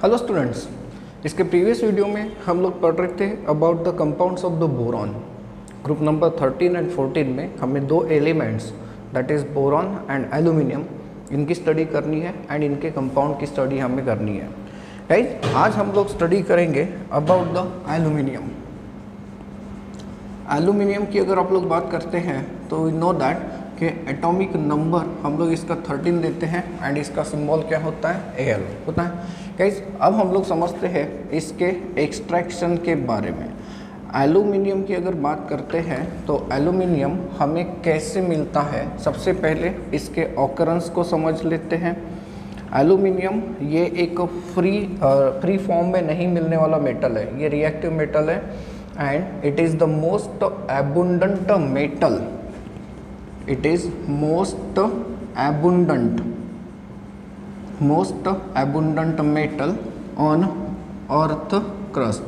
Hello students, इसके previous video में हम लोग पढ़ रहे थे about the compounds of the boron. Group number 13 and 14 में हमें दो elements that is boron and aluminium इनकी स्टडी करनी है एंड इनके कंपाउंड की स्टडी हमें करनी है। गाइस, आज हम लोग स्टडी करेंगे अबाउट द एल्यूमिनियम। एल्यूमिनियम की अगर आप लोग बात करते हैं तो वी नो दैट कि एटॉमिक नंबर हम लोग इसका 13 देते हैं एंड इसका सिंबल क्या होता है, Al होता है। गाइस, अब हम लोग समझते हैं इसके एक्सट्रैक्शन के बारे में। एल्यूमिनियम की अगर बात करते हैं तो एल्यूमिनियम हमें कैसे मिलता है, सबसे पहले इसके ऑकरेंस को समझ लेते हैं। एल्यूमिनियम ये एक फ्री फॉर्म में नहीं मिलने वाला मेटल है, ये रिएक्टिव मेटल है and it is the most abundant metal. It is most abundant metal on earth crust।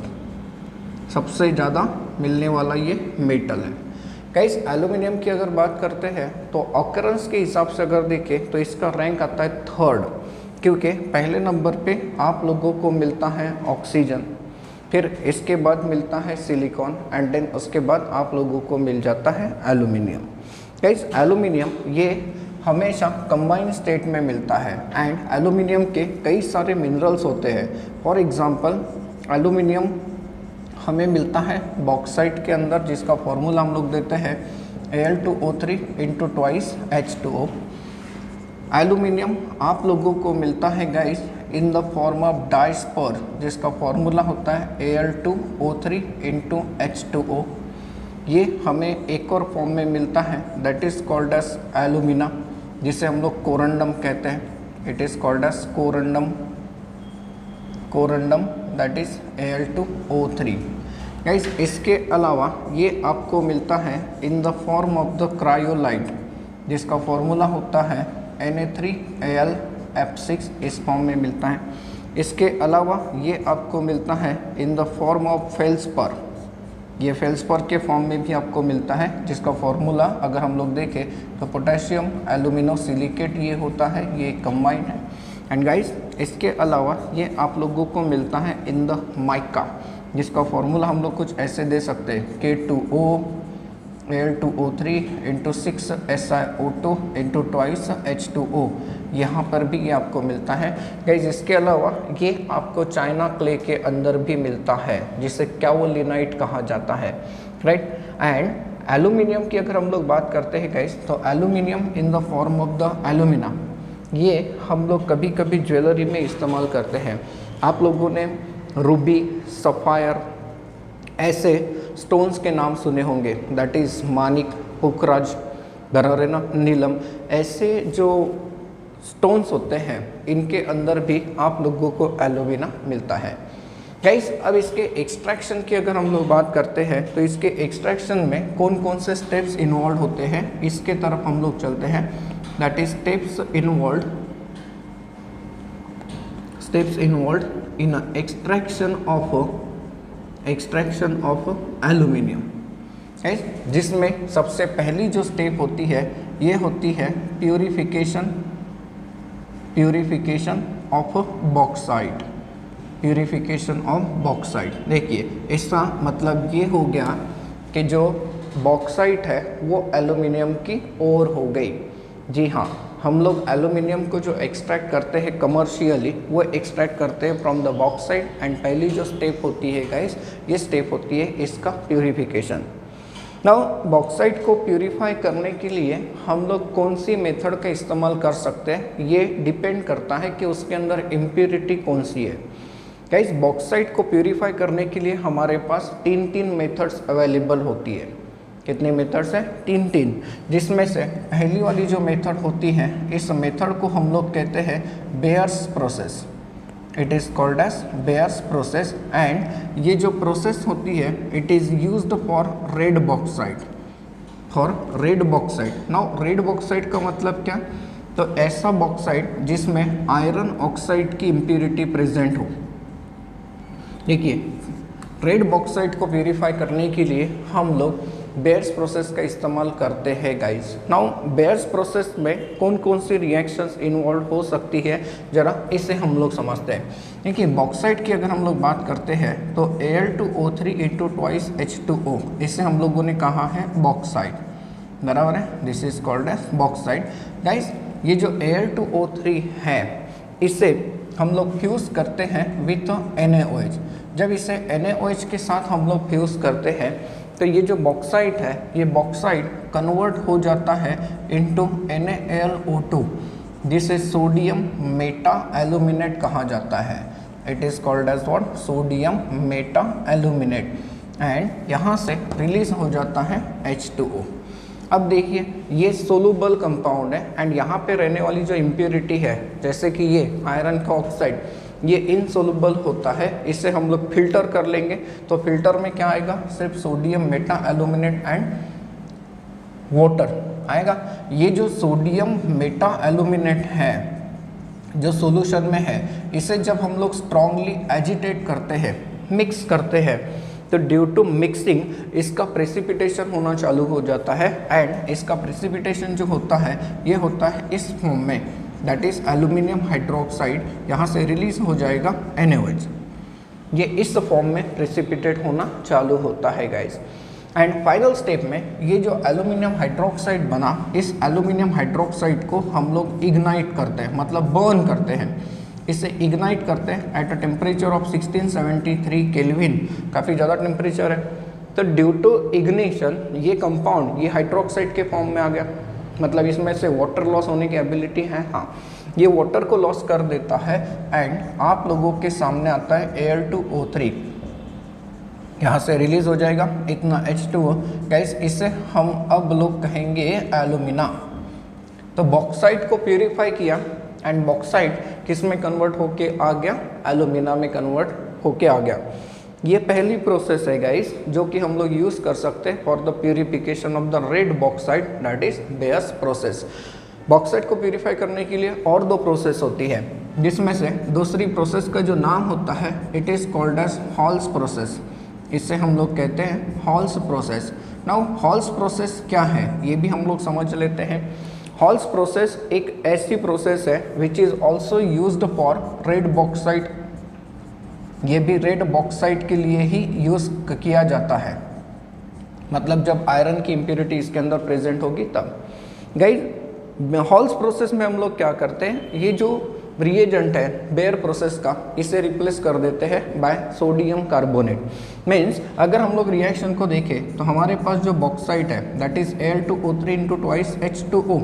सबसे ज़्यादा मिलने वाला ये मेटल है। गाइस, एल्यूमिनियम की अगर बात करते हैं तो ऑकरेंस के हिसाब से अगर देखें तो इसका रैंक आता है 3rd, क्योंकि पहले नंबर पे आप लोगों को मिलता है ऑक्सीजन, फिर इसके बाद मिलता है सिलिकॉन एंड देन उसके बाद आप लोगों को मिल जाता है एल्यूमिनियम। गाइस, एल्यूमिनियम ये हमेशा कंबाइंड स्टेट में मिलता है एंड एल्यूमिनियम के कई सारे मिनरल्स होते हैं। फॉर एग्जांपल, एल्यूमिनियम हमें मिलता है बॉक्साइट के अंदर, जिसका फॉर्मूला हम लोग देते हैं Al2O3 × 2H2O। एल्यूमिनियम आप लोगों को मिलता है guys in the form of diaspore, जिसका फॉर्मूला होता है Al2O3 × H2O। ये हमें एक और फॉर्म में मिलता है that is called as alumina, जिसे हम लोग कोरंडम कहते हैं। It is called as corundum that is Al2O3। Guys, इसके अलावा ये आपको मिलता है in the form of the cryolite, जिसका फॉर्मूला होता है Na3Al(F6), इस फॉर्म में मिलता है। इसके अलावा ये आपको मिलता है in the form of feldspar, ये फेल्सपर के फॉर्म में भी आपको मिलता है, जिसका फॉर्मूला अगर हम लोग देखें तो पोटेशियम एल्यूमिनोसिलिकेट ये होता है, ये कंबाइंड है। एंड गाइस, इसके अलावा ये आप लोगों को मिलता है इन द माइका, जिसका फॉर्मूला हम लोग कुछ ऐसे दे सकते हैं K2O Al2O3 × 6SiO2 × 2H2O। यहाँ पर भी ये आपको मिलता है। गाइस, इसके अलावा ये आपको चाइना क्ले के अंदर भी मिलता है, जिसे काओलिनाइट कहा जाता है, राइट। एंड एल्यूमिनियम की अगर हम लोग बात करते हैं गाइस, तो aluminium in the form of the alumina ये हम लोग कभी कभी ज्वेलरी में इस्तेमाल करते हैं। आप लोगों ने रूबी, सफ़ायर ऐसे स्टोन्स के नाम सुने होंगे, दैट इज़ मानिक, पुखराज, धरारेना, नीलम। ऐसे जो स्टोन्स होते हैं इनके अंदर भी आप लोगों को एल्यूमिना मिलता है। गाइस, अब इसके एक्सट्रैक्शन की अगर हम लोग बात करते हैं तो इसके एक्सट्रैक्शन में कौन कौन से स्टेप्स इन्वॉल्व होते हैं, इसके तरफ हम लोग चलते हैं। That is steps involve in extraction of aluminium. जिसमें सबसे पहली जो स्टेप होती है ये होती है प्यूरिफिकेशन ऑफ बॉक्साइट। देखिए, इसका मतलब ये हो गया कि जो बॉक्साइट है वो एल्यूमिनियम की ओर हो गई। जी हाँ, हम लोग एल्यूमिनियम को जो एक्सट्रैक्ट करते हैं कमर्शियली, वो एक्सट्रैक्ट करते हैं फ्रॉम द बॉक्साइट एंड पहली जो स्टेप होती है गाइस, ये स्टेप होती है इसका प्यूरिफिकेशन। नाउ, बॉक्साइट को प्यूरिफाई करने के लिए हम लोग कौन सी मेथड का इस्तेमाल कर सकते हैं, ये डिपेंड करता है कि उसके अंदर इम्प्योरिटी कौन सी है। गाइस, बॉक्साइट को प्यूरिफाई करने के लिए हमारे पास 3 मेथड्स अवेलेबल होती है। कितने मेथड्स हैं? 3, जिसमें से पहली वाली जो मेथड होती है, इस मेथड को हम लोग कहते हैं Bayer's process. It is called as Bayer's process and ये जो प्रोसेस होती है it is used for red bauxite. Now, red bauxite का मतलब क्या? तो ऐसा बॉक्साइट जिसमें आयरन ऑक्साइड की इम्प्योरिटी प्रेजेंट हो। देखिए, रेड बॉक्साइट को प्यूरिफाई करने के लिए हम लोग बेयर्स प्रोसेस का इस्तेमाल करते हैं गाइस। नाउ बेयर्स प्रोसेस में कौन कौन सी रिएक्शंस इन्वॉल्व हो सकती है, जरा इसे हम लोग समझते हैं। देखिए बॉक्साइट की अगर हम लोग बात करते हैं तो Al2O3 इंटू ट्वाइस H2O, इसे हम लोगों ने कहा है बॉक्साइट, बराबर है, this is called as bauxite. Guys ये जो Al2O3 है इसे हम लोग फ्यूज़ करते हैं विथ NaOH। जब इसे NaOH के साथ हम लोग फ्यूज़ करते हैं तो ये जो बॉक्साइट है, ये बॉक्साइट कन्वर्ट हो जाता है इनटू NaLO2, जिसे सोडियम मेटा एल्यूमिनेट कहा जाता है। It is called as what, sodium meta aluminate, and यहाँ से रिलीज हो जाता है H2O। अब देखिए ये सोलूबल कंपाउंड है एंड यहाँ पे रहने वाली जो इम्प्योरिटी है, जैसे कि ये आयरन का ऑक्साइड, ये इनसोलूबल होता है, इसे हम लोग फिल्टर कर लेंगे तो फिल्टर में क्या आएगा, सिर्फ sodium meta aluminate and water आएगा। ये जो सोडियम मेटा एल्यूमिनेट है जो सॉल्यूशन में है, इसे जब हम लोग स्ट्रांगली एजिटेट करते हैं, मिक्स करते हैं, तो ड्यू टू मिक्सिंग इसका प्रेसिपिटेशन होना चालू हो जाता है एंड इसका प्रेसिपिटेशन जो होता है ये होता है इस फॉर्म में, दैट इज एल्यूमिनियम हाइड्रोक्साइड, यहाँ से रिलीज हो जाएगा NaOH। ये इस फॉर्म में प्रेसिपिटेट होना चालू होता है गाइस। एंड फाइनल स्टेप में ये जो एल्यूमिनियम हाइड्रोक्साइड बना, इस एल्यूमिनियम हाइड्रोक्साइड को हम लोग इग्नाइट करते हैं, मतलब बर्न करते हैं। इसे इग्नाइट करते हैं at a temperature of 1673 kelvin, काफ़ी ज़्यादा टेम्परेचर है। तो ड्यू टू इग्निशन ये कंपाउंड ये हाइड्रोक्साइड के फॉर्म में आ गया, मतलब इसमें से वाटर लॉस होने की एबिलिटी है, हाँ ये वाटर को लॉस कर देता है एंड आप लोगों के सामने आता है Al2O3, यहाँ से रिलीज हो जाएगा इतना H2O। गाइस इसे हम अब लोग कहेंगे एल्यूमिना। तो बॉक्साइट को प्यूरिफाई किया एंड बॉक्साइट किस में कन्वर्ट होके आ गया, एल्यूमिना में कन्वर्ट होके आ गया। ये पहली प्रोसेस है गाइस जो कि हम लोग यूज़ कर सकते हैं for the purification of the red bauxite, that is bears process. Bauxite को प्यूरिफाई करने के लिए और दो प्रोसेस होती है, जिसमें से दूसरी प्रोसेस का जो नाम होता है it is called as Hall's process. इसे हम लोग कहते हैं Hall's process. Now Hall's process क्या है ये भी हम लोग समझ लेते हैं। हॉल्स प्रोसेस एक ऐसी प्रोसेस है which is also used for red bauxite. ये भी रेड बॉक्साइट के लिए ही यूज़ किया जाता है, मतलब जब आयरन की इम्प्योरिटी इसके अंदर प्रेजेंट होगी तब। गाइस हॉल्स प्रोसेस में हम लोग क्या करते हैं, ये जो रिएजेंट है बेयर प्रोसेस का, इसे रिप्लेस कर देते हैं बाय सोडियम कार्बोनेट। मीन्स अगर हम लोग रिएक्शन को देखें तो हमारे पास जो बॉक्साइट है that is Al2O3 into twice H2O,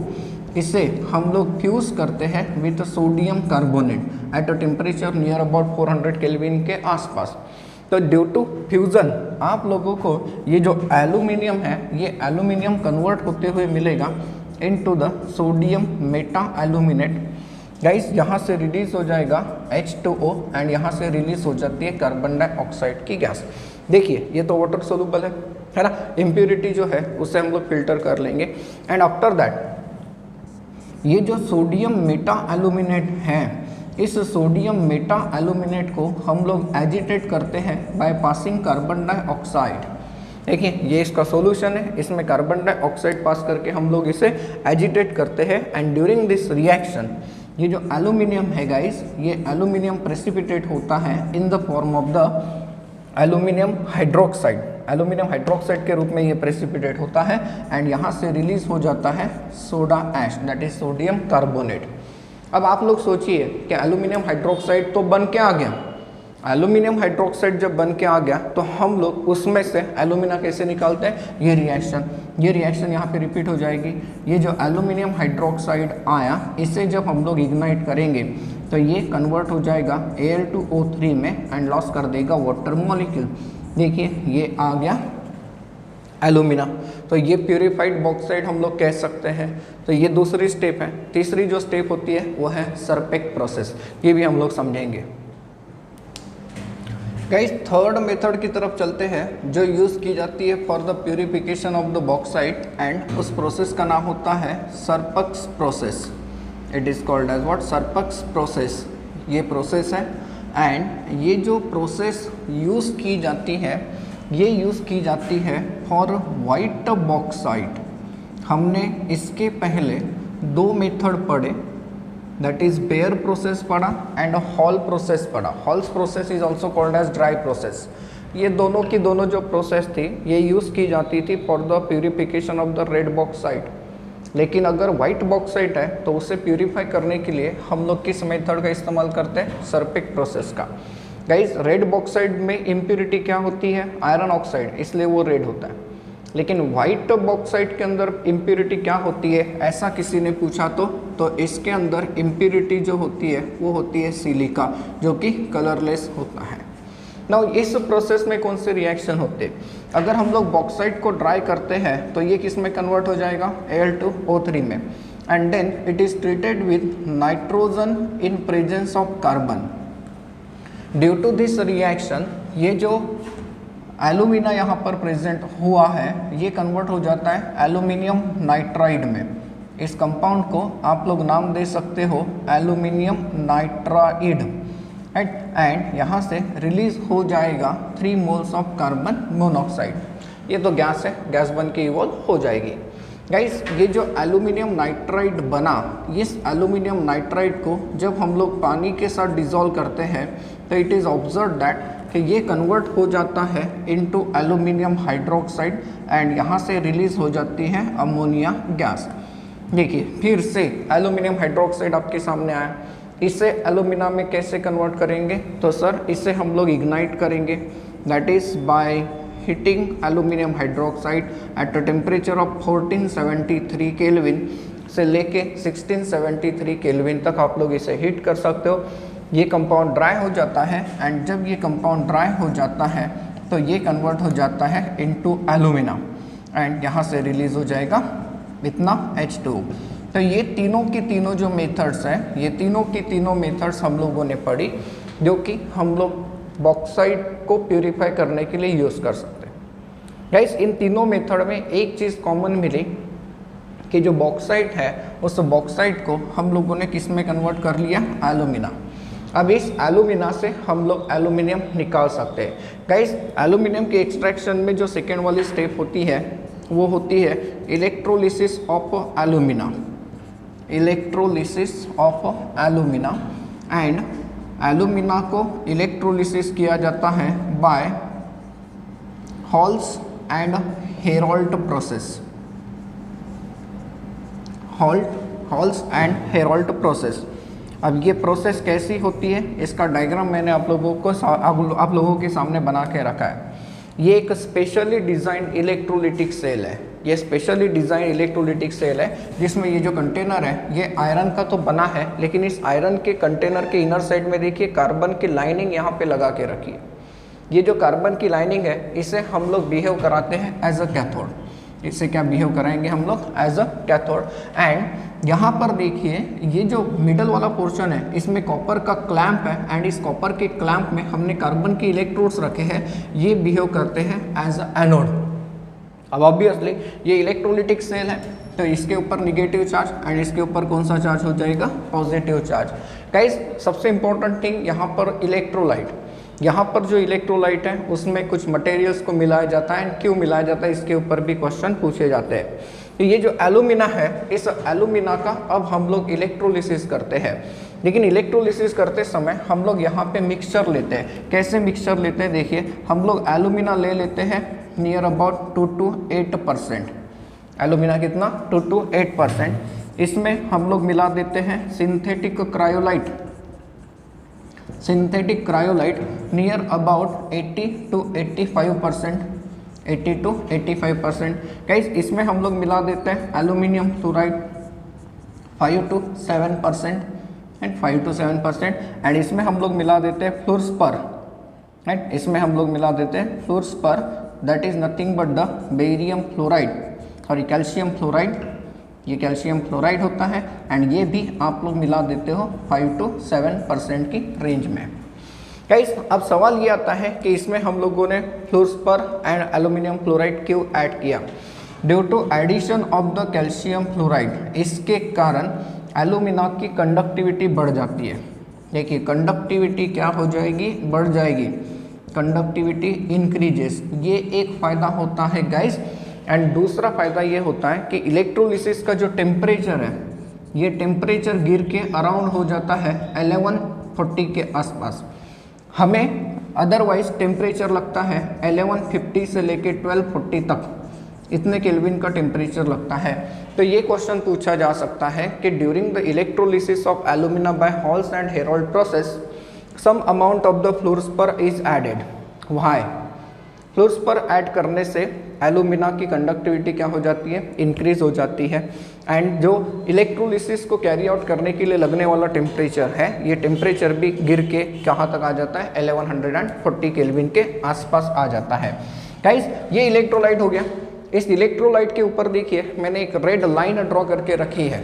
इसे हम लोग फ्यूज़ करते हैं with sodium carbonate at a temperature near about 400 kelvin के आसपास। तो ड्यू टू फ्यूज़न आप लोगों को ये जो एल्यूमिनियम है ये एल्यूमिनियम कन्वर्ट होते हुए मिलेगा into the sodium meta aluminate. Guys यहाँ से रिलीज हो जाएगा H2O एंड यहाँ से रिलीज हो जाती है कार्बन डाइऑक्साइड की गैस। देखिए ये तो वाटर सोलूबल है ना, इम्प्योरिटी जो है उसे हम लोग फिल्टर कर लेंगे एंड आफ्टर दैट ये जो सोडियम मेटा एल्यूमिनेट है, इस सोडियम मेटा एल्यूमिनेट को हम लोग एजिटेट करते हैं बाय पासिंग कार्बन डाइऑक्साइड। देखिए ये इसका सॉल्यूशन है, इसमें कार्बन डाइऑक्साइड पास करके हम लोग इसे एजिटेट करते हैं एंड ड्यूरिंग दिस रिएक्शन ये जो एल्यूमिनियम है गाइस, ये एल्यूमिनियम प्रेसिपिटेट होता है in the form of the aluminium hydroxide. Aluminium hydroxide के रूप में ये प्रेसिपिटेट होता है एंड यहाँ से रिलीज हो जाता है soda ash, that is sodium carbonate. अब आप लोग सोचिए कि एल्यूमिनियम हाइड्रोक्साइड तो बन के आ गया, एल्यूमिनियम हाइड्रोक्साइड जब बन के आ गया तो हम लोग उसमें से एल्यूमिना कैसे निकालते हैं, ये रिएक्शन यहाँ पे रिपीट हो जाएगी। ये जो एल्यूमिनियम हाइड्रोक्साइड आया इसे जब हम लोग इग्नाइट करेंगे तो ये कन्वर्ट हो जाएगा Al2O3 में एंड लॉस कर देगा वाटर मॉलिक्यूल। देखिए ये आ गया एल्यूमिना। तो ये प्यूरिफाइड बॉक्साइड हम लोग कह सकते हैं। तो ये दूसरी स्टेप है। तीसरी जो स्टेप होती है वो है सरपेक प्रोसेस, ये भी हम लोग समझेंगे। गाइस थर्ड मेथड की तरफ चलते हैं जो यूज़ की जाती है for the purification of the bauxite and उस प्रोसेस का नाम होता है Serpek's process. It is called as what, Serpek's process. ये प्रोसेस है एंड ये जो प्रोसेस यूज़ की जाती है ये यूज़ की जाती है फॉर वाइट बॉक्साइट। हमने इसके पहले दो मेथड पढ़े, दैट इज बेयर प्रोसेस पढ़ा एंड हॉल प्रोसेस पढ़ा। Hall's process is also called as dry process. ये दोनों की दोनों जो प्रोसेस थी ये यूज़ की जाती थी for the purification of the red bauxite. लेकिन अगर वाइट बॉक्साइट है तो उसे प्यूरिफाई करने के लिए हम लोग किस मेथड का इस्तेमाल करते हैं? सरपिक प्रोसेस का। गाइस रेड बॉक्साइट में इम्प्यूरिटी क्या होती है? आयरन ऑक्साइड, इसलिए वो रेड होता है। लेकिन वाइट बॉक्साइट के अंदर इम्प्यूरिटी क्या होती है, ऐसा किसी ने पूछा तो इसके अंदर इम्प्यूरिटी जो होती है वो होती है सिलिका, जो कि कलरलेस होता है। नाउ इस प्रोसेस में कौन से रिएक्शन होते हैं? अगर हम लोग बॉक्साइट को ड्राई करते हैं तो ये किस में कन्वर्ट हो जाएगा? Al2O3 में, and then it is treated with nitrogen in presence of carbon. Due to this reaction ये जो एल्यूमिना यहाँ पर प्रेजेंट हुआ है ये कन्वर्ट हो जाता है एल्यूमिनियम नाइट्राइड में। इस कंपाउंड को आप लोग नाम दे सकते हो एल्यूमिनियम नाइट्राइड, एंड यहाँ से रिलीज हो जाएगा 3 मोल्स ऑफ कार्बन मोनोऑक्साइड। ये तो गैस है, गैस बन के इवॉल्व हो जाएगी। गाइस ये जो एल्यूमिनियम नाइट्राइड बना, इस एल्यूमिनियम नाइट्राइड को जब हम लोग पानी के साथ डिसॉल्व करते हैं तो इट इज़ ऑब्जर्व दैट कि ये कन्वर्ट हो जाता है इनटू एल्यूमिनियम हाइड्रोक्साइड एंड यहाँ से रिलीज हो जाती है अमोनिया गैस। देखिए फिर से एल्यूमिनियम हाइड्रोक्साइड आपके सामने आया, इसे एल्यूमिना में कैसे कन्वर्ट करेंगे? तो सर इसे हम लोग इग्नाइट करेंगे, that is by heating aluminium hydroxide at a temperature of 1473 kelvin से लेके 1673 केल्विन तक आप लोग इसे हीट कर सकते हो। ये कंपाउंड ड्राई हो जाता है एंड जब ये कंपाउंड ड्राई हो जाता है तो ये कन्वर्ट हो जाता है इनटू एल्यूमिना एंड यहाँ से रिलीज हो जाएगा इतना H2। तो ये तीनों की तीनों जो मेथड्स हैं, ये तीनों की तीनों मेथड्स हम लोगों ने पढ़ी, जो कि हम लोग बॉक्साइट को प्यूरिफाई करने के लिए यूज़ कर सकते हैं। गाइस इन तीनों मेथड में एक चीज़ कॉमन मिली कि जो बॉक्साइट है उस बॉक्साइट को हम लोगों ने किस में कन्वर्ट कर लिया? एल्यूमिना। अब इस एल्यूमिना से हम लोग एल्यूमिनियम निकाल सकते हैं। गाइस एल्यूमिनियम के एक्सट्रैक्शन में जो सेकेंड वाली स्टेप होती है वो होती है electrolysis of alumina. Electrolysis of alumina, and alumina को इलेक्ट्रोलिसिस किया जाता है by Hall's and Heroult process. Hall's and Heroult process. अब ये प्रोसेस कैसी होती है इसका डायग्राम मैंने आप लोगों के सामने बना के रखा है। ये एक स्पेशली डिज़ाइंड इलेक्ट्रोलिटिक सेल है। ये स्पेशली डिज़ाइन इलेक्ट्रोलिटिक सेल है जिसमें ये जो कंटेनर है ये आयरन का तो बना है, लेकिन इस आयरन के कंटेनर के इनर साइड में देखिए कार्बन की लाइनिंग यहाँ पे लगा के रखी है। ये जो कार्बन की लाइनिंग है इसे हम लोग बिहेव कराते हैं एज अ कैथोड। इससे क्या बिहेव कराएंगे हम लोग? As a cathode. एंड यहाँ पर देखिए ये जो मिडल वाला पोर्शन है इसमें कॉपर का क्लैंप है एंड इस कॉपर के क्लैंप में हमने कार्बन के इलेक्ट्रोड्स रखे हैं, ये बिहेव करते हैं एज अ एनोड। अब ऑब्वियसली ये इलेक्ट्रोलिटिक सेल है तो इसके ऊपर निगेटिव चार्ज एंड इसके ऊपर कौन सा चार्ज हो जाएगा? Positive charge. गाइस सबसे इंपॉर्टेंट थिंग यहाँ पर इलेक्ट्रोलाइट, यहाँ पर जो इलेक्ट्रोलाइट है उसमें कुछ मटेरियल्स को मिलाया जाता है। क्यों मिलाया जाता है इसके ऊपर भी क्वेश्चन पूछे जाते हैं। तो ये जो एल्यूमिना है इस एल्यूमिना का अब हम लोग इलेक्ट्रोलिसिस करते हैं, लेकिन इलेक्ट्रोलिसिस करते समय हम लोग यहाँ पे मिक्सचर लेते हैं। कैसे मिक्सचर लेते हैं? देखिए हम लोग एल्यूमिना ले लेते हैं नियर अबाउट 2 to 8%। एल्यूमिना कितना? 2 to 8%। इसमें हम लोग मिला देते हैं synthetic cryolite. Synthetic cryolite near about 80 to 85%। 80 to 85%। Guys इसमें हम लोग मिला देते हैं aluminium fluoride 5 to 7% and 5 to 7%। And इसमें हम लोग मिला देते हैं फ्लोर्सपर, राइट? इसमें हम लोग मिला देते हैं fluorspar, that is nothing but the barium fluoride, sorry calcium fluoride. ये कैल्शियम फ्लोराइड होता है एंड ये भी आप लोग मिला देते हो 5 to 7% की रेंज में। गाइस अब सवाल ये आता है कि इसमें हम लोगों ने फ्लोर्सपर एंड एल्यूमिनियम फ्लोराइड क्यों ऐड किया? Due to addition of the calcium fluoride, इसके कारण एल्यूमिना की कंडक्टिविटी बढ़ जाती है। देखिए कंडक्टिविटी क्या हो जाएगी? बढ़ जाएगी। कंडक्टिविटी इंक्रीजेस, ये एक फ़ायदा होता है गाइस। एंड दूसरा फ़ायदा ये होता है कि इलेक्ट्रोलिसिस का जो टेम्परेचर है, ये टेम्परेचर गिर के अराउंड हो जाता है 1140 के आसपास। हमें अदरवाइज टेम्परेचर लगता है 1150 से लेके 1240 तक, इतने केल्विन का टेम्परेचर लगता है। तो ये क्वेश्चन पूछा जा सकता है कि during the electrolysis of alumina by Hall's and Heroult process some amount of the fluorspar is added. Why? Fluorspar add करने से एल्यूमिना की कंडक्टिविटी क्या हो जाती है, इंक्रीज हो जाती है। एंड जो इलेक्ट्रोलिसिस को कैरी आउट करने के लिए लगने वाला टेम्परेचर है, ये टेम्परेचर भी गिर के कहाँ तक आ जाता है, 1140 केल्विन के आसपास आ जाता है। गाइस ये इलेक्ट्रोलाइट हो गया। इस इलेक्ट्रोलाइट के ऊपर देखिए मैंने एक रेड लाइन ड्रॉ करके रखी है।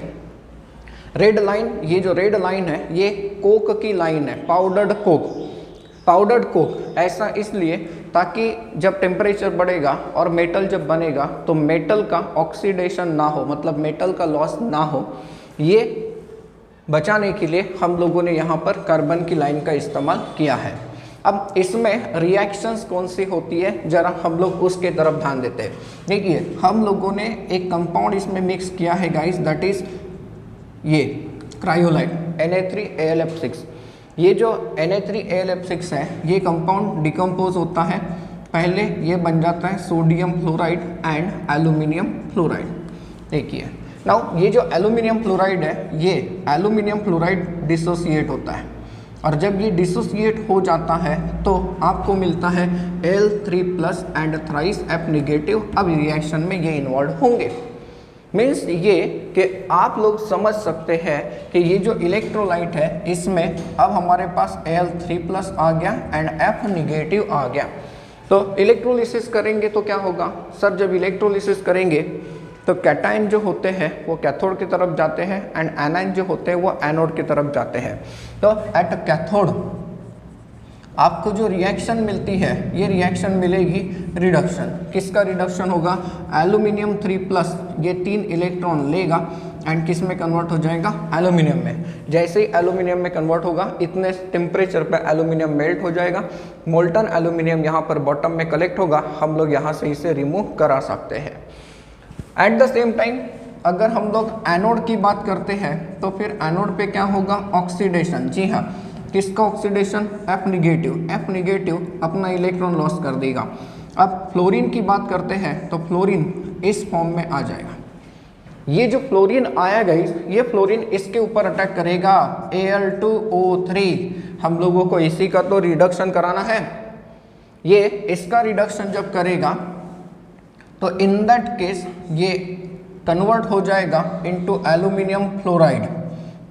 रेड लाइन, ये जो रेड लाइन है ये कोक की लाइन है, पाउडर्ड कोक। पाउडर्ड कोक ऐसा इसलिए ताकि जब टेम्परेचर बढ़ेगा और मेटल जब बनेगा तो मेटल का ऑक्सीडेशन ना हो, मतलब मेटल का लॉस ना हो, ये बचाने के लिए हम लोगों ने यहाँ पर कार्बन की लाइन का इस्तेमाल किया है। अब इसमें रिएक्शंस कौन सी होती है जरा हम लोग उसके तरफ ध्यान देते हैं। देखिए हम लोगों ने एक कंपाउंड इसमें मिक्स किया है गाइस, दैट इज ये क्रायोलाइट Na3AlF6। ये जो Na3AlF6 है ये कंपाउंड डिकम्पोज होता है, पहले ये बन जाता है sodium fluoride and aluminium fluoride. देखिए नाउ ये जो एल्यूमिनियम फ्लोराइड है, ये एल्यूमिनियम फ्लोराइड डिसोसिएट होता है, और जब ये डिसोसिएट हो जाता है तो आपको मिलता है Al3+ and thrice F negative. अब रिएक्शन में ये इन्वॉल्व होंगे। मीन्स ये कि आप लोग समझ सकते हैं कि ये जो इलेक्ट्रोलाइट है इसमें अब हमारे पास Al3+ आ गया एंड F नेगेटिव आ गया। तो इलेक्ट्रोलिसिस करेंगे तो क्या होगा सर, जब इलेक्ट्रोलिसिस करेंगे तो कैटायन जो होते हैं वो कैथोड की तरफ जाते हैं एंड एनायन जो होते हैं वो एनोड की तरफ जाते हैं। तो एट कैथोड आपको जो रिएक्शन मिलती है ये रिएक्शन मिलेगी रिडक्शन। किसका रिडक्शन होगा, एल्यूमिनियम 3+, ये 3 इलेक्ट्रॉन लेगा एंड किस में कन्वर्ट हो जाएगा, एल्यूमिनियम में। जैसे ही एल्यूमिनियम में कन्वर्ट होगा इतने टेम्परेचर पर एल्यूमिनियम मेल्ट हो जाएगा, मोल्टन एल्यूमिनियम यहाँ पर बॉटम में कलेक्ट होगा, हम लोग यहाँ से इसे रिमूव करा सकते हैं। एट द सेम टाइम अगर हम लोग एनोड की बात करते हैं तो फिर एनोड पे क्या होगा, ऑक्सीडेशन। जी हाँ, किसका oxidation, F negative. F negative अपना इलेक्ट्रॉन लॉस कर देगा। अब फ्लोरीन की बात करते हैं तो फ्लोरीन इस फॉर्म में आ जाएगा। ये जो फ्लोरीन आया गाइस, ये फ्लोरीन इसके ऊपर अटैक करेगा Al2O3। हम लोगों को इसी का तो रिडक्शन कराना है। ये इसका रिडक्शन जब करेगा तो इन दैट केस ये कन्वर्ट हो जाएगा इनटू एल्यूमिनियम फ्लोराइड।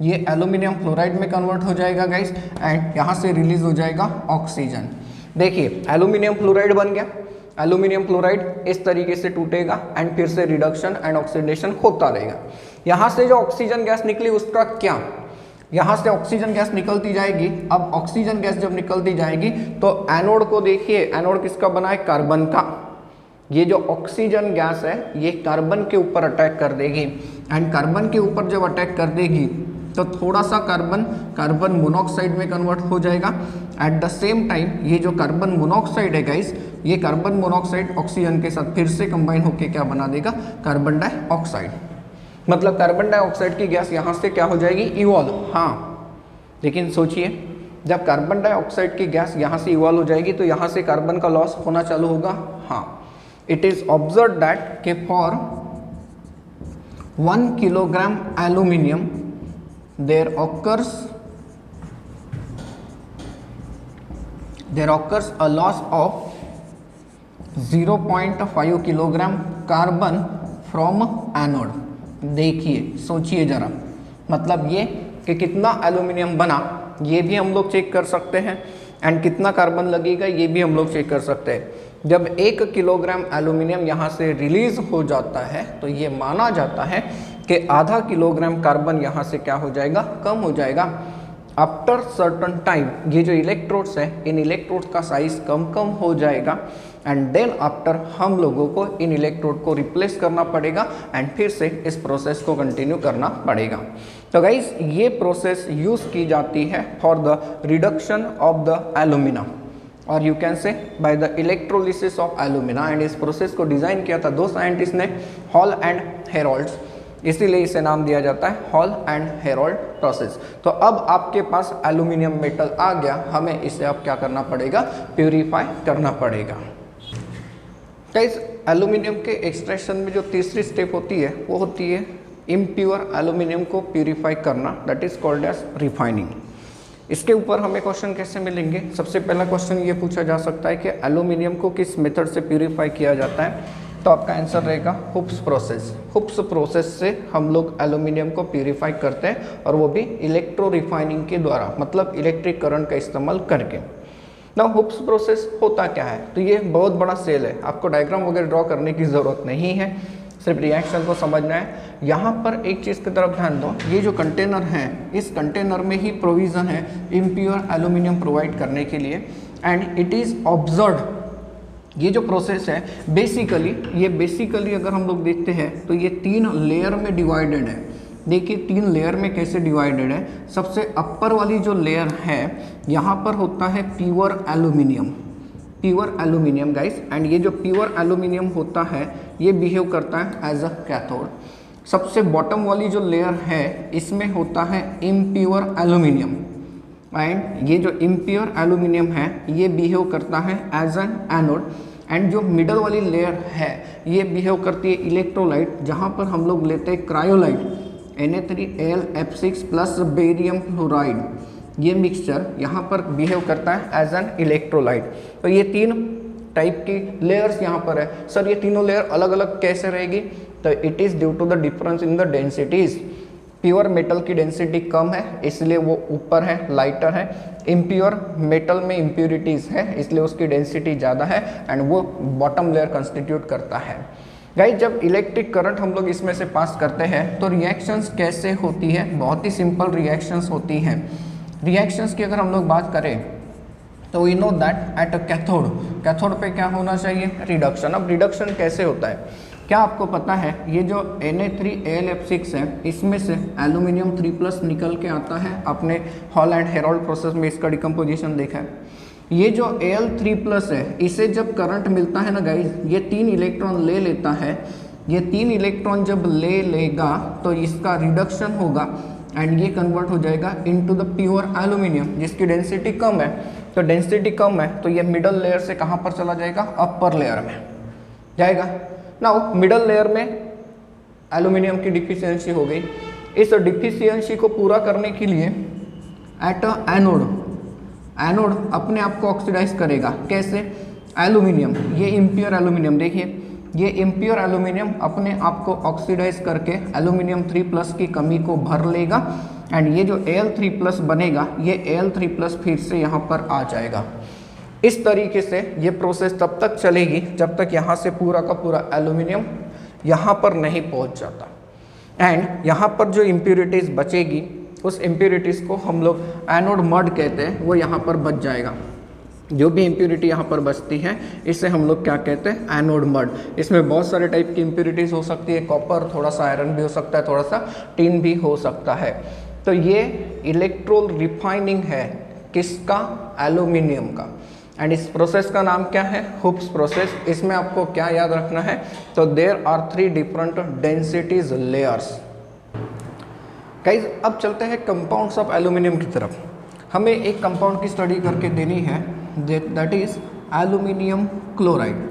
ये एल्यूमिनियम फ्लोराइड में कन्वर्ट हो जाएगा गाइस एंड यहाँ से रिलीज हो जाएगा ऑक्सीजन। देखिए एल्यूमिनियम फ्लोराइड बन गया। एल्यूमिनियम फ्लोराइड इस तरीके से टूटेगा एंड फिर से रिडक्शन एंड ऑक्सीडेशन होता रहेगा। यहाँ से जो ऑक्सीजन गैस निकली उसका क्या, यहाँ से ऑक्सीजन गैस निकलती जाएगी। अब ऑक्सीजन गैस जब निकलती जाएगी तो एनोड को देखिए, एनोड किसका बना है, कार्बन का। ये जो ऑक्सीजन गैस है ये कार्बन के ऊपर अटैक कर देगी एंड कार्बन के ऊपर जब अटैक कर देगी तो थोड़ा सा कार्बन मोनोऑक्साइड में कन्वर्ट हो जाएगा। एट द सेम टाइम ये जो कार्बन मोनोऑक्साइड है गाइस, ये कार्बन मोनोऑक्साइड ऑक्सीजन के साथ फिर से कंबाइन होकर क्या बना देगा, कार्बन डाइऑक्साइड। मतलब कार्बन डाइऑक्साइड की गैस यहाँ से क्या हो जाएगी, इवॉल्व। हाँ लेकिन सोचिए जब कार्बन डाइऑक्साइड की गैस यहाँ से इवॉल्व हो जाएगी तो यहाँ से कार्बन का लॉस होना चालू होगा। हाँ, it is observed that के for 1 kilogram aluminium there occurs a loss of 0.5 kilogram carbon from anode. देखिए सोचिए जरा, मतलब ये कि कितना एल्यूमिनियम बना ये भी हम लोग चेक कर सकते हैं एंड कितना कार्बन लगेगा ये भी हम लोग चेक कर सकते हैं। जब 1 किलोग्राम एल्यूमिनियम यहाँ से रिलीज हो जाता है तो ये माना जाता है कि आधा किलोग्राम कार्बन यहाँ से क्या हो जाएगा, कम हो जाएगा। आफ्टर सर्टन टाइम ये जो इलेक्ट्रोड्स है इन इलेक्ट्रोड्स का साइज कम हो जाएगा एंड देन आफ्टर हम लोगों को इन इलेक्ट्रोड को रिप्लेस करना पड़ेगा एंड फिर से इस प्रोसेस को कंटिन्यू करना पड़ेगा। तो गाइस ये प्रोसेस यूज़ की जाती है for the reduction of the alumina. और you can say by the electrolysis of alumina. And इस प्रोसेस को डिज़ाइन किया था दो साइंटिस्ट ने, हॉल एंड हेरोल्ड्स, इसीलिए इसे नाम दिया जाता है हॉल एंड हेरोल्ड प्रोसेस। तो अब आपके पास एल्यूमिनियम मेटल आ गया, हमें इसे अब क्या करना पड़ेगा, प्यूरिफाई करना पड़ेगा। गाइस एल्यूमिनियम के एक्सट्रैक्शन में जो तीसरी स्टेप होती है वो होती है इम्प्योर एल्यूमिनियम को प्यूरिफाई करना, that is called as refining. इसके ऊपर हमें क्वेश्चन कैसे मिलेंगे, सबसे पहला क्वेश्चन ये पूछा जा सकता है कि एल्यूमिनियम को किस मेथड से प्यूरिफाई किया जाता है, तो आपका आंसर रहेगा हुप्स प्रोसेस। हुप्स प्रोसेस से हम लोग एल्यूमिनियम को प्यूरिफाई करते हैं और वो भी इलेक्ट्रो रिफाइनिंग के द्वारा, मतलब इलेक्ट्रिक करंट का इस्तेमाल करके। ना हुप्स प्रोसेस होता क्या है, तो ये बहुत बड़ा सेल है, आपको डायग्राम वगैरह ड्रॉ करने की ज़रूरत नहीं है, सिर्फ रिएक्शन को समझना है। यहाँ पर एक चीज़ की तरफ ध्यान दो, ये जो कंटेनर है इस कंटेनर में ही प्रोविज़न है इम्प्योर एल्यूमिनियम प्रोवाइड करने के लिए। एंड इट इज़ ऑब्जर्व्ड, ये जो प्रोसेस है बेसिकली अगर हम लोग देखते हैं तो ये 3 लेयर में डिवाइडेड है। देखिए 3 लेयर में कैसे डिवाइडेड है। सबसे अपर वाली जो लेयर है यहाँ पर होता है प्योर एल्यूमिनियम गाइस। एंड ये जो प्योर एल्यूमिनियम होता है ये बिहेव करता है एज अ कैथोड। सबसे बॉटम वाली जो लेयर है इसमें होता है इम्प्योर एल्यूमिनियम, एंड ये जो इम्प्योर एल्यूमिनियम है ये बिहेव करता है एज एन एनोड। एंड जो मिडल वाली लेयर है ये बिहेव करती है इलेक्ट्रोलाइट, जहाँ पर हम लोग लेते हैं cryolite Na3Al F6 plus barium fluoride, ये मिक्सचर यहाँ पर बिहेव करता है एज एन इलेक्ट्रोलाइट। तो ये 3 टाइप की लेयर्स यहाँ पर है। सर ये तीनों लेयर अलग अलग कैसे रहेगी, तो it is due to the difference in the densities. Pure metal की डेंसिटी कम है इसलिए वो ऊपर है, लाइटर है। इम्प्योर मेटल में इम्प्योरिटीज़ है इसलिए उसकी डेंसिटी ज़्यादा है एंड वो बॉटम लेयर कंस्टिट्यूट करता है। गाइस जब इलेक्ट्रिक करंट हम लोग इसमें से पास करते हैं तो रिएक्शंस कैसे होती है, बहुत ही सिंपल रिएक्शंस होती हैं। रिएक्शंस की अगर हम लोग बात करें तो we know that at a cathode पे क्या होना चाहिए, रिडक्शन। अब रिडक्शन कैसे होता है, क्या आपको पता है ये जो Na3Al है इसमें से एल्यूमिनियम 3+ निकल के आता है, आपने हॉल एंड हेरोल्ड प्रोसेस में इसका डिकम्पोजिशन देखा है। ये जो Al3+ है इसे जब करंट मिलता है ना गाइज, ये 3 इलेक्ट्रॉन ले लेता है। ये 3 इलेक्ट्रॉन जब ले लेगा तो इसका रिडक्शन होगा एंड ये कन्वर्ट हो जाएगा इनटू द प्योर एल्यूमिनियम जिसकी डेंसिटी कम है। तो डेंसिटी कम है तो ये मिडल लेयर से कहाँ पर चला जाएगा, अपर लेयर में जाएगा। नाउ मिडल लेयर में एल्यूमिनियम की डिफिशियंसी हो गई। इस डिफिशियंसी को पूरा करने के लिए एट अ एनोड अपने आप को ऑक्सीडाइज करेगा। कैसे, एल्यूमिनियम, ये इम्प्योर एल्यूमिनियम, देखिए ये इम्प्योर एल्यूमिनियम अपने आप को ऑक्सीडाइज करके एल्यूमिनियम 3+ की कमी को भर लेगा एंड ये जो Al3+ बनेगा ये Al3+ फिर से यहाँ पर आ जाएगा। इस तरीके से ये प्रोसेस तब तक चलेगी जब तक यहाँ से पूरा का पूरा एल्यूमिनियम यहाँ पर नहीं पहुँच जाता। एंड यहाँ पर जो इम्प्योरिटीज़ बचेगी उस इम्प्योरिटीज़ को हम लोग एनोड मड कहते हैं, वो यहाँ पर बच जाएगा। जो भी इम्प्योरिटी यहाँ पर बचती है इसे हम लोग क्या कहते हैं, एनोड मड। इसमें बहुत सारे टाइप की इम्प्योरिटीज़ हो सकती है, कॉपर, थोड़ा सा आयरन भी हो सकता है, थोड़ा सा टिन भी हो सकता है। तो ये इलेक्ट्रो रिफाइनिंग है किसका, एल्यूमिनियम का। एंड इस प्रोसेस का नाम क्या है, हुप्स प्रोसेस। इसमें आपको क्या याद रखना है, तो there are 3 different densities layers. Guys अब चलते हैं कंपाउंड्स ऑफ एल्यूमिनियम की तरफ। हमें एक कंपाउंड की स्टडी करके देनी है, that is aluminium chloride.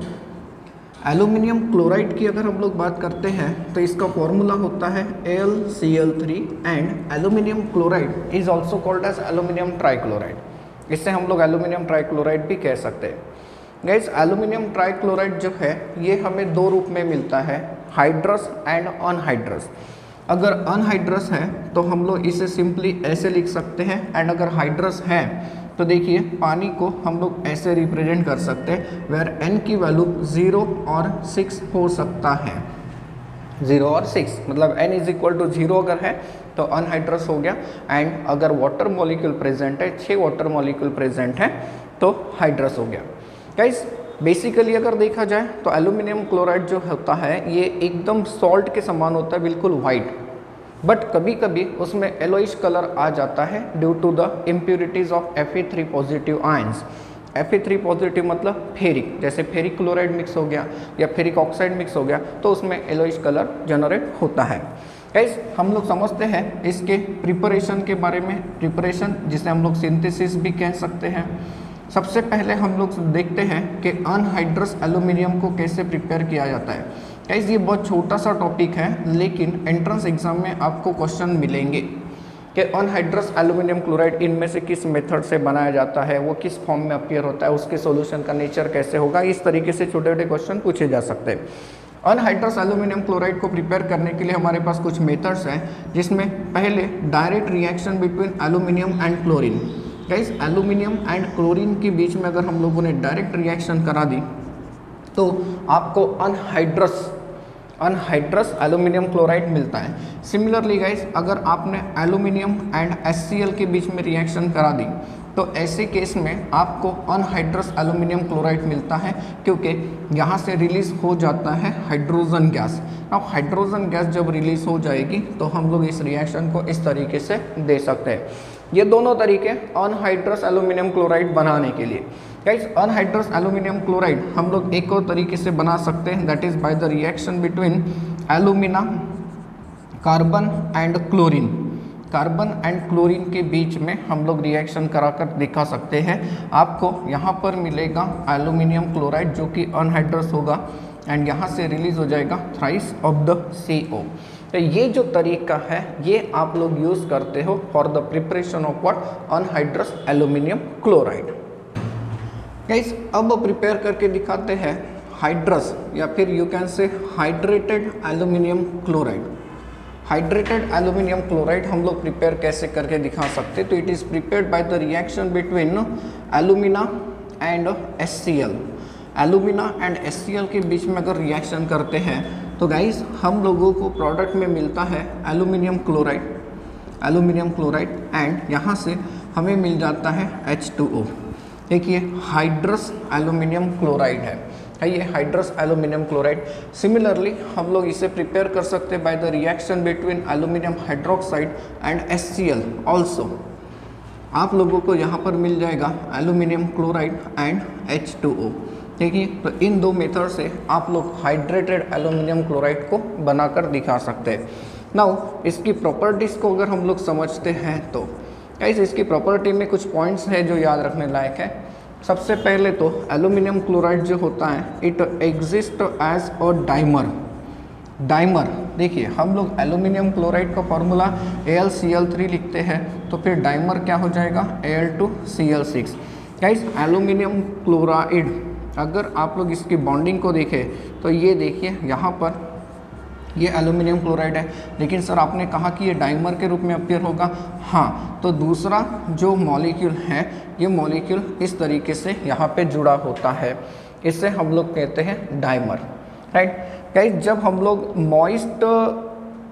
Aluminium chloride की अगर हम लोग बात करते हैं तो इसका फॉर्मूला होता है AlCl3 and aluminium chloride is also called as aluminium trichloride. इससे हम लोग एल्यूमिनियम ट्राइक्लोराइड भी कह सकते हैं। गाइस एल्यूमिनियम ट्राइक्लोराइड जो है ये हमें 2 रूप में मिलता है, हाइड्रस एंड अनहाइड्रस। अगर अनहाइड्रस है तो हम लोग इसे सिंपली ऐसे लिख सकते हैं, एंड अगर हाइड्रस है तो देखिए पानी को हम लोग ऐसे रिप्रेजेंट कर सकते हैं, वेयर n की वैल्यू 0 और 6 हो सकता है। 0 और 6 मतलब n इज इक्वल टू 0 अगर है तो अनहाइड्रस हो गया, एंड अगर वाटर मॉलिक्यूल प्रेजेंट है, 6 वाटर मॉलिक्यूल प्रेजेंट है तो हाइड्रस हो गया। गाइस बेसिकली अगर देखा जाए तो एल्यूमिनियम क्लोराइड जो होता है ये एकदम सॉल्ट के समान होता है, बिल्कुल वाइट, बट कभी कभी उसमें येलोइश कलर आ जाता है due to the impurities of Fe3 positive ions. Fe3 positive मतलब फेरिक, जैसे फेरिक क्लोराइड मिक्स हो गया या फेरिक ऑक्साइड मिक्स हो गया तो उसमें येलोइश कलर जनरेट होता है। गाइस हम लोग समझते हैं इसके प्रिपरेशन के बारे में, प्रिपरेशन जिसे हम लोग सिंथेसिस भी कह सकते हैं। सबसे पहले हम लोग देखते हैं कि अनहाइड्रस एल्यूमिनियम को कैसे प्रिपेयर किया जाता है। गाइस ये बहुत छोटा सा टॉपिक है लेकिन एंट्रेंस एग्जाम में आपको क्वेश्चन मिलेंगे कि अनहाइड्रस एल्यूमिनियम क्लोराइड इनमें से किस मेथड से बनाया जाता है, वो किस फॉर्म में अपीयर होता है, उसके सॉल्यूशन का नेचर कैसे होगा, इस तरीके से छोटे छोटे क्वेश्चन पूछे जा सकते हैं। अनहाइड्रस एल्यूमिनियम क्लोराइड को प्रिपेयर करने के लिए हमारे पास कुछ मेथड्स हैं, जिसमें पहले direct reaction between aluminium and chlorine. Guys aluminium and chlorine के बीच में अगर हम लोगों ने डायरेक्ट रिएक्शन करा दी तो आपको अनहाइड्रस एल्यूमिनियम क्लोराइड मिलता है। सिमिलरली गाइस अगर आपने एल्यूमिनियम एंड HCl के बीच में रिएक्शन करा दी तो ऐसे केस में आपको अनहाइड्रस एल्यूमिनियम क्लोराइड मिलता है, क्योंकि यहाँ से रिलीज हो जाता है हाइड्रोजन गैस। अब हाइड्रोजन गैस जब रिलीज हो जाएगी तो हम लोग इस रिएक्शन को इस तरीके से दे सकते हैं। ये दोनों तरीके अनहाइड्रस एल्यूमिनियम क्लोराइड बनाने के लिए। गाइस अनहाइड्रस एल्यूमिनियम क्लोराइड हम लोग एक और तरीके से बना सकते हैं, that is by the reaction between alumina, carbon and chlorine. Carbon and chlorine के बीच में हम लोग रिएक्शन कराकर दिखा सकते हैं। आपको यहाँ पर मिलेगा एल्यूमिनियम क्लोराइड जो कि अनहाइड्रस होगा एंड यहाँ से रिलीज हो जाएगा थ्राइस ऑफ द CO। तो ये जो तरीका है ये आप लोग यूज़ करते हो for the preparation of what, anhydrous aluminium chloride. Guys अब प्रिपेयर करके दिखाते हैं हाइड्रस या फिर यू कैन से hydrated aluminium chloride. Hydrated aluminium chloride हम लोग प्रिपेयर कैसे करके दिखा सकते हैं, तो it is prepared by the reaction between alumina and HCl। Alumina and HCl के बीच में अगर रिएक्शन करते हैं तो गाइस हम लोगों को प्रोडक्ट में मिलता है एल्यूमिनियम क्लोराइड एंड यहाँ से हमें मिल जाता है H2O। देखिए हाइड्रस एल्यूमिनियम क्लोराइड है ये हाइड्रस एल्यूमिनियम क्लोराइड। सिमिलरली हम लोग इसे प्रिपेयर कर सकते हैं by the reaction between aluminium hydroxide and HCl also. आप लोगों को यहाँ पर मिल जाएगा एल्यूमिनियम क्लोराइड एंड H2O। देखिए तो इन दो मेथड से आप लोग हाइड्रेटेड एल्यूमिनियम क्लोराइड को बनाकर दिखा सकते हैं। नाउ इसकी प्रॉपर्टीज़ को अगर हम लोग समझते हैं तो गाइस इसकी प्रॉपर्टी में कुछ पॉइंट्स हैं जो याद रखने लायक है। सबसे पहले तो एल्यूमिनियम क्लोराइड जो होता है it exist as a dimer. देखिए हम लोग एल्यूमिनियम क्लोराइड का फॉर्मूला AlCl3 लिखते हैं तो फिर डाइमर क्या हो जाएगा Al2Cl6। गाइस एल्यूमिनियम क्लोराइड अगर आप लोग इसकी बॉन्डिंग को देखें तो ये देखिए यहाँ पर ये एल्यूमिनियम क्लोराइड है, लेकिन सर आपने कहा कि ये डाइमर के रूप में अपीयर होगा। हाँ, तो दूसरा जो मॉलिक्यूल है ये मॉलिक्यूल इस तरीके से यहाँ पे जुड़ा होता है, इसे हम लोग कहते हैं डाइमर, राइट। गाइस जब हम लोग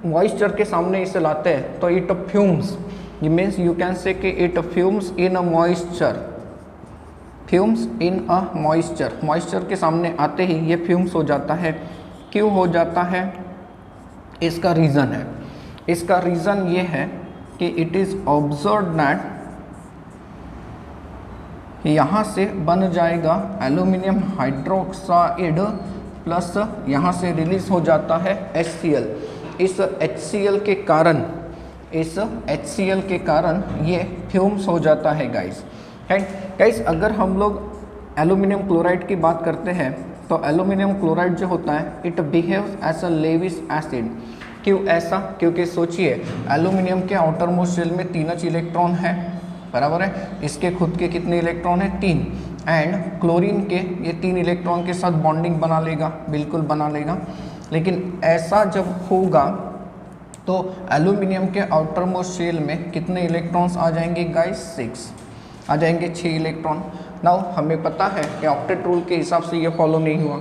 मॉइस्चर के सामने इसे लाते हैं तो इट फ्यूम्स, ये मीन्स यू कैन से कि it fumes in a moisture. Moisture के सामने आते ही ये फ्यूम्स हो जाता है। क्यों हो जाता है, इसका रीज़न ये है कि इट इज़ ऑब्जर्व दैट यहाँ से बन जाएगा एल्यूमिनियम हाइड्रोक्साइड प्लस यहाँ से रिलीज हो जाता है HCl। इस HCl के कारण ये फ्यूम्स हो जाता है गाइस, राइट। गाइस अगर हम लोग एल्यूमिनियम क्लोराइड की बात करते हैं तो एल्यूमिनियम क्लोराइड जो होता है it behaves as a Lewis acid. क्यों ऐसा, क्योंकि सोचिए एल्यूमिनियम के आउटर मोस्ट शेल में 3 इलेक्ट्रॉन है, बराबर है। इसके खुद के कितने इलेक्ट्रॉन है 3, एंड क्लोरीन के ये 3 इलेक्ट्रॉन के साथ बॉन्डिंग बना लेगा, बिल्कुल बना लेगा। लेकिन ऐसा जब होगा तो एल्यूमिनियम के आउटर मोस्ट शेल में कितने इलेक्ट्रॉन्स आ जाएंगे गाइस, 6 आ जाएंगे, 6 इलेक्ट्रॉन। नाउ हमें पता है कि ऑक्टेट रूल के हिसाब से ये फॉलो नहीं हुआ,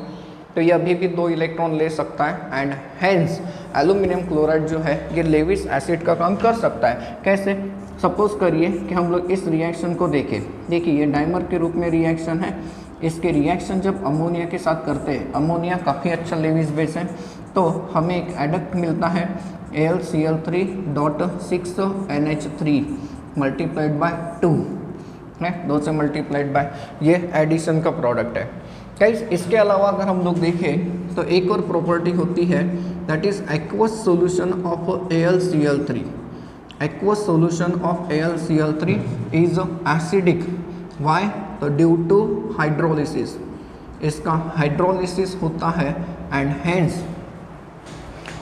तो ये अभी भी 2 इलेक्ट्रॉन ले सकता है एंड हेंस एल्यूमिनियम क्लोराइड जो है ये लेविस एसिड का काम कर सकता है। कैसे, सपोज करिए कि हम लोग इस रिएक्शन को देखें। देखिए ये डाइमर के रूप में रिएक्शन है, इसके रिएक्शन जब अमोनिया के साथ करते हैं, अमोनिया काफ़ी अच्छा लेविस बेस है, तो हमें एक एडक्ट मिलता है AlCl3.6NH3 × 2। है, 2 से मल्टीप्लाइड बाय, ये एडिशन का प्रोडक्ट है। गाइस इसके अलावा अगर हम लोग देखें तो एक और प्रॉपर्टी होती है, that is aqueous solution of AlCl3। Aqueous solution of AlCl3 is acidic. Why? तो ड्यू टू हाइड्रोलिसिस, इसका हाइड्रोलिसिस होता है एंड हेंस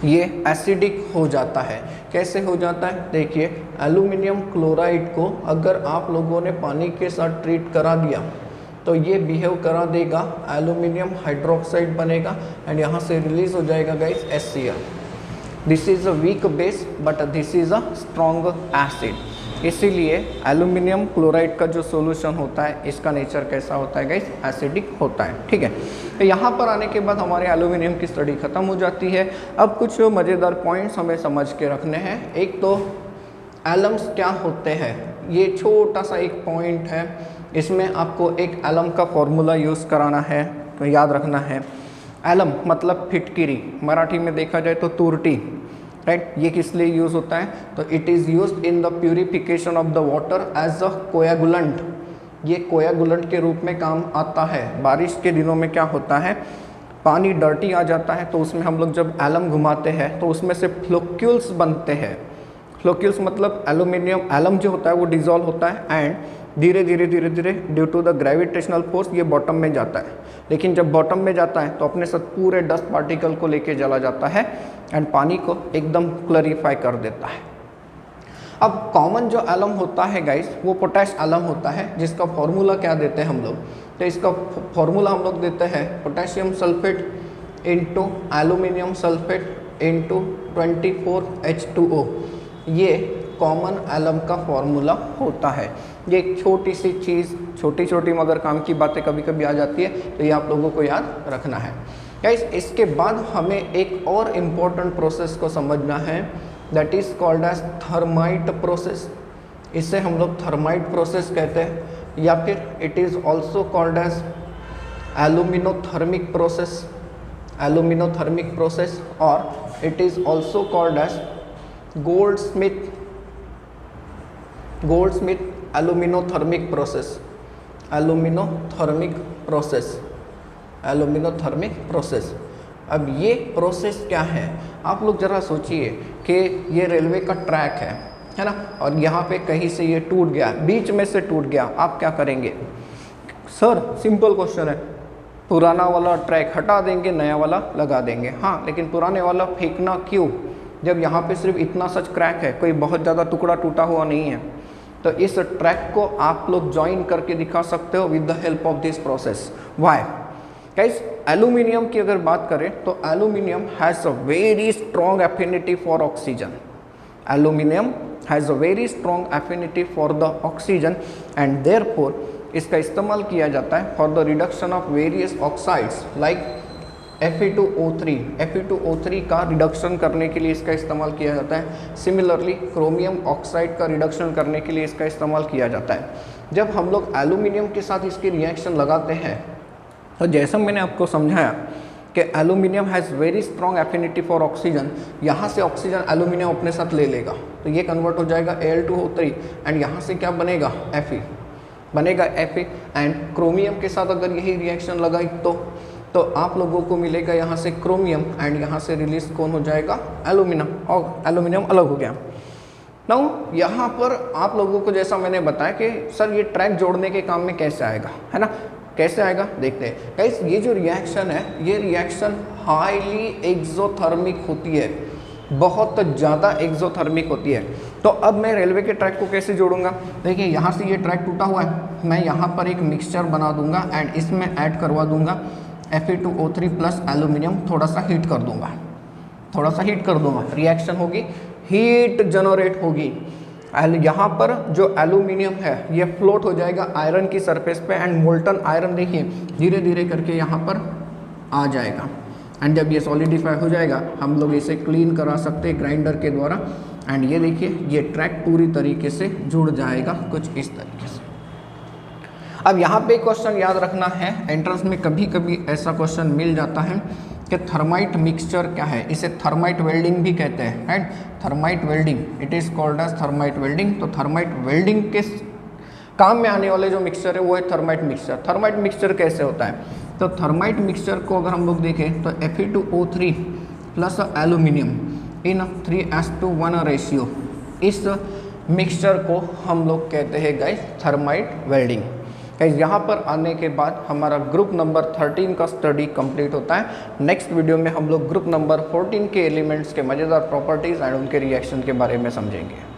ये एसिडिक हो जाता है। कैसे हो जाता है? देखिए, एल्यूमिनियम क्लोराइड को अगर आप लोगों ने पानी के साथ ट्रीट करा दिया तो ये बिहेव करा देगा, एल्यूमिनियम हाइड्रोक्साइड बनेगा एंड यहाँ से रिलीज हो जाएगा guys HCl। This is a weak base but this is a strong acid. इसीलिए एल्यूमिनियम क्लोराइड का जो सॉल्यूशन होता है इसका नेचर कैसा होता है गाइस? एसिडिक होता है। ठीक है, तो यहाँ पर आने के बाद हमारे एल्यूमिनियम की स्टडी खत्म हो जाती है। अब कुछ मज़ेदार पॉइंट्स हमें समझ के रखने हैं। एक तो एलम्स क्या होते हैं, ये छोटा सा एक पॉइंट है, इसमें आपको एक एलम का फॉर्मूला यूज़ कराना है, तो याद रखना है। एलम मतलब फिटकिरी, मराठी में देखा जाए तो तुरटी, राइट। ये किस लिए यूज़ होता है? तो it is used in the purification of the water as a coagulant. ये कोयागुलेंट के रूप में काम आता है। बारिश के दिनों में क्या होता है, पानी डर्टी आ जाता है, तो उसमें हम लोग जब एलम घुमाते हैं तो उसमें से फ्लोक्यूल्स बनते हैं। फ्लोक्यूल्स मतलब एल्यूमिनियम एलम जो होता है वो डिजॉल्व होता है एंड धीरे धीरे धीरे धीरे due to the gravitational force ये बॉटम में जाता है। लेकिन जब बॉटम में जाता है तो अपने साथ पूरे डस्ट पार्टिकल को लेके चला जाता है एंड पानी को एकदम क्लैरिफाई कर देता है। अब कॉमन जो एलम होता है गाइस वो पोटैश एलम होता है, जिसका फॉर्मूला क्या देते हैं हम लोग? तो इसका फॉर्मूला हम लोग देते हैं potassium sulphate into aluminium sulphate into 24H2O। ये कॉमन एलम का फॉर्मूला होता है। ये एक छोटी सी चीज़, छोटी छोटी मगर काम की बातें कभी कभी आ जाती है, तो ये आप लोगों को याद रखना है। गाइस इसके बाद हमें एक और इम्पोर्टेंट प्रोसेस को समझना है, that is called as thermite process. इसे हम लोग थर्माइट प्रोसेस कहते हैं या फिर it is also called as aluminothermic process, aluminothermic process, और it is also called as Goldschmidt aluminothermic process, aluminothermic process, aluminothermic process. अब ये प्रोसेस क्या है? आप लोग ज़रा सोचिए कि ये रेलवे का ट्रैक है ना, और यहाँ पे कहीं से ये टूट गया, बीच में से टूट गया, आप क्या करेंगे? सर सिंपल क्वेश्चन है, पुराना वाला ट्रैक हटा देंगे, नया वाला लगा देंगे। हाँ, लेकिन पुराने वाला फेंकना क्यों, जब यहाँ पे सिर्फ इतना सच क्रैक है, कोई बहुत ज़्यादा टुकड़ा टूटा हुआ नहीं है। तो इस ट्रैक को आप लोग ज्वाइन करके दिखा सकते हो with the help of this process. Why? Guys aluminium की अगर बात करें तो aluminium has a very strong affinity for oxygen. Aluminium has a very strong affinity for the oxygen and therefore इसका इस्तेमाल किया जाता है for the reduction of various oxides like Fe2O3। Fe2O3 का रिडक्शन करने के लिए इसका इस्तेमाल किया जाता है। सिमिलरली क्रोमियम ऑक्साइड का रिडक्शन करने के लिए इसका इस्तेमाल किया जाता है। जब हम लोग एल्यूमिनियम के साथ इसकी रिएक्शन लगाते हैं तो जैसा मैंने आपको समझाया कि aluminium has very strong affinity for oxygen, यहाँ से ऑक्सीजन एल्यूमिनियम अपने साथ ले लेगा तो ये कन्वर्ट हो जाएगा Al2O3 एंड यहाँ से क्या बनेगा? Fe बनेगा, Fe एंड क्रोमियम के साथ अगर यही रिएक्शन लगाई तो आप लोगों को मिलेगा यहाँ से क्रोमियम एंड यहाँ से रिलीज कौन हो जाएगा? एल्यूमिनियम, और एल्यूमिनियम अलग हो गया। नाउ यहाँ पर आप लोगों को जैसा मैंने बताया कि सर ये ट्रैक जोड़ने के काम में कैसे आएगा, है ना, कैसे आएगा देखते हैं। गाइस ये जो रिएक्शन है ये रिएक्शन हाईली एक्सोथर्मिक होती है, बहुत ज़्यादा एक्सोथर्मिक होती है। तो अब मैं रेलवे के ट्रैक को कैसे जोड़ूंगा? देखिए यहाँ से ये ट्रैक टूटा हुआ है, मैं यहाँ पर एक मिक्सचर बना दूंगा एंड इसमें ऐड करवा दूंगा Fe2O3 प्लस एल्यूमिनियम, थोड़ा सा हीट कर दूंगा, थोड़ा सा हीट कर दूंगा, रिएक्शन होगी, हीट जनरेट होगी। यहाँ पर जो एल्यूमिनियम है ये फ्लोट हो जाएगा आयरन की सरफेस पे एंड मोल्टन आयरन देखिए धीरे धीरे करके यहाँ पर आ जाएगा एंड जब ये सॉलिडिफाई हो जाएगा हम लोग इसे क्लीन करा सकते हैं ग्राइंडर के द्वारा एंड ये देखिए ये ट्रैक पूरी तरीके से जुड़ जाएगा कुछ इस तरीके से। अब यहाँ पे क्वेश्चन याद रखना है, एंट्रेंस में कभी कभी ऐसा क्वेश्चन मिल जाता है कि थर्माइट मिक्सचर क्या है, इसे थर्माइट वेल्डिंग भी कहते हैं, right. Thermite welding, it is called as thermite welding. तो थर्माइट वेल्डिंग के काम में आने वाले जो मिक्सचर है वो है थर्माइट मिक्सचर। थर्माइट मिक्सचर कैसे होता है, तो थर्माइट मिक्सचर को अगर हम लोग देखें तो Fe2O3 प्लस एल्यूमिनियम इन 3:1 रेशियो, इस मिक्सचर को हम लोग कहते हैं गाइस थर्माइट वेल्डिंग। गाइस यहाँ पर आने के बाद हमारा ग्रुप नंबर 13 का स्टडी कंप्लीट होता है। नेक्स्ट वीडियो में हम लोग ग्रुप नंबर 14 के एलिमेंट्स के मज़ेदार प्रॉपर्टीज़ एंड उनके रिएक्शन के बारे में समझेंगे।